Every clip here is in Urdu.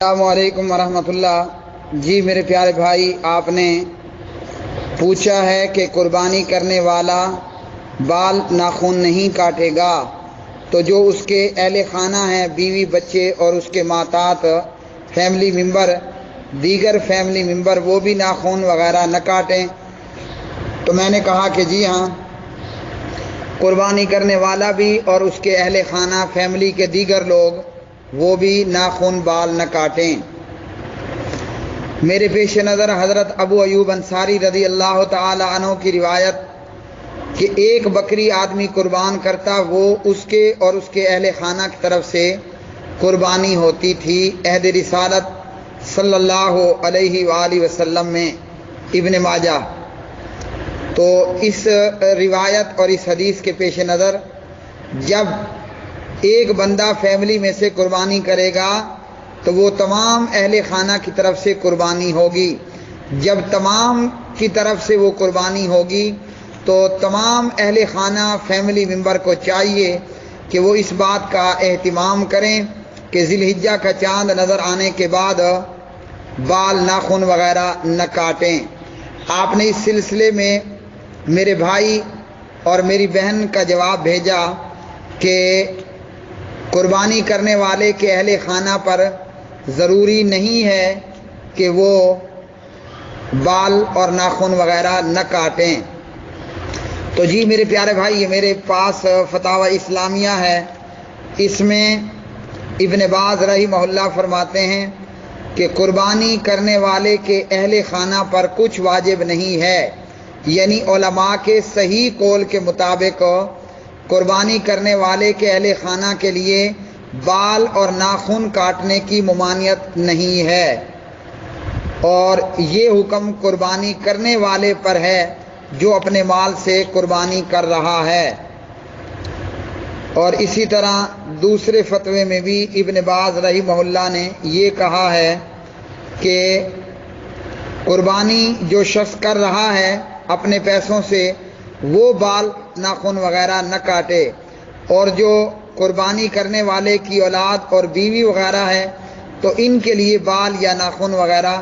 السلام علیکم ورحمۃ اللہ۔ جی میرے پیارے بھائی، آپ نے پوچھا ہے کہ قربانی کرنے والا بال ناخن نہیں کاٹے گا تو جو اس کے اہل خانہ ہیں، بیوی بچے اور اس کے ماتات فیملی ممبر، دیگر فیملی ممبر، وہ بھی ناخن وغیرہ نہ کاٹیں؟ تو میں نے کہا کہ جی ہاں، قربانی کرنے والا بھی اور اس کے اہل خانہ فیملی کے دیگر لوگ وہ بھی ناخن بال نہ کاٹیں۔ میرے پیش نظر حضرت ابو ایوب انصاری رضی اللہ تعالی عنہ کی روایت کہ ایک بکری آدمی قربان کرتا، وہ اس کے اور اس کے اہل خانہ کی طرف سے قربانی ہوتی تھی۔ عہد رسالت صلی اللہ علیہ وآلہ وسلم میں، ابن ماجہ۔ تو اس روایت اور اس حدیث کے پیش نظر جب ایک بندہ فیملی میں سے قربانی کرے گا تو وہ تمام اہل خانہ کی طرف سے قربانی ہوگی۔ جب تمام کی طرف سے وہ قربانی ہوگی تو تمام اہل خانہ فیملی ممبر کو چاہیے کہ وہ اس بات کا اہتمام کریں کہ ذی الحجہ کا چاند نظر آنے کے بعد بال ناخن وغیرہ نہ کاٹیں۔ آپ نے اس سلسلے میں میرے بھائی اور میری بہن کا جواب بھیجا کہ قربانی کرنے والے کے اہل خانہ پر ضروری نہیں ہے کہ وہ بال اور ناخن وغیرہ نہ کاٹیں۔ تو جی میرے پیارے بھائی، یہ میرے پاس فتاوی اسلامیہ ہے، اس میں ابن باز رحمہ اللہ فرماتے ہیں کہ قربانی کرنے والے کے اہل خانہ پر کچھ واجب نہیں ہے، یعنی علماء کے صحیح قول کے مطابق قربانی کرنے والے کے اہل خانہ کے لیے بال اور ناخن کاٹنے کی ممانعت نہیں ہے، اور یہ حکم قربانی کرنے والے پر ہے جو اپنے مال سے قربانی کر رہا ہے۔ اور اسی طرح دوسرے فتوے میں بھی ابن باز رحمہ اللہ نے یہ کہا ہے کہ قربانی جو شخص کر رہا ہے اپنے پیسوں سے، وہ بال ناخن وغیرہ نہ کاٹے، اور جو قربانی کرنے والے کی اولاد اور بیوی وغیرہ ہے تو ان کے لیے بال یا ناخن وغیرہ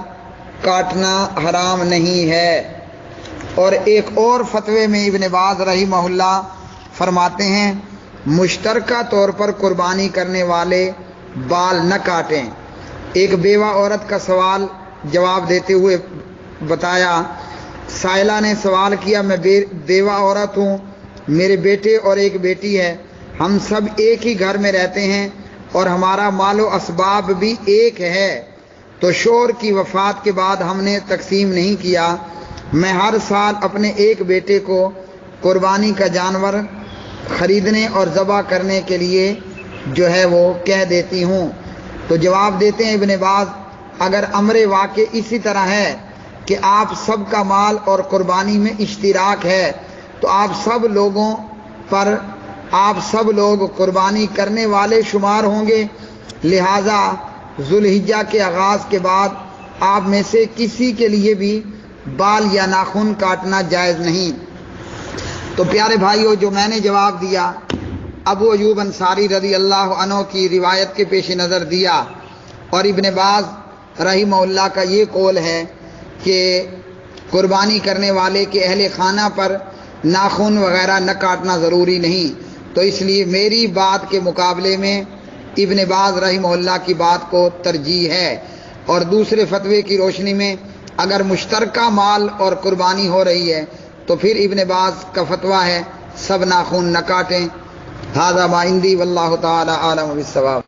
کاٹنا حرام نہیں ہے۔ اور ایک اور فتوے میں ابن باز رحمہ اللہ فرماتے ہیں مشترکہ طور پر قربانی کرنے والے بال نہ کاٹیں۔ ایک بیوہ عورت کا سوال جواب دیتے ہوئے بتایا، سائلہ نے سوال کیا، میں بیوہ عورت ہوں، میرے بیٹے اور ایک بیٹی ہے، ہم سب ایک ہی گھر میں رہتے ہیں اور ہمارا مال و اسباب بھی ایک ہے، تو شوہر کی وفات کے بعد ہم نے تقسیم نہیں کیا، میں ہر سال اپنے ایک بیٹے کو قربانی کا جانور خریدنے اور ذبح کرنے کے لیے جو ہے وہ کہہ دیتی ہوں۔ تو جواب دیتے ہیں ابن باز، اگر امر واقع اسی طرح ہے کہ آپ سب کا مال اور قربانی میں اشتراک ہے تو آپ سب لوگ قربانی کرنے والے شمار ہوں گے، لہذا ذو الحجہ کے آغاز کے بعد آپ میں سے کسی کے لیے بھی بال یا ناخن کاٹنا جائز نہیں۔ تو پیارے بھائیو، جو میں نے جواب دیا ابو ایوب انصاری رضی اللہ عنہ کی روایت کے پیش نظر دیا، اور ابن باز رحمہ اللہ کا یہ قول ہے کہ قربانی کرنے والے کے اہل خانہ پر ناخن وغیرہ نہ کاٹنا ضروری نہیں، تو اس لیے میری بات کے مقابلے میں ابن باز رحمہ اللہ کی بات کو ترجیح ہے۔ اور دوسرے فتوے کی روشنی میں اگر مشترکہ مال اور قربانی ہو رہی ہے تو پھر ابن باز کا فتویٰ ہے سب ناخن نہ کاٹیں۔ ھذا ما عندی واللہ تعالی اعلم بالصواب۔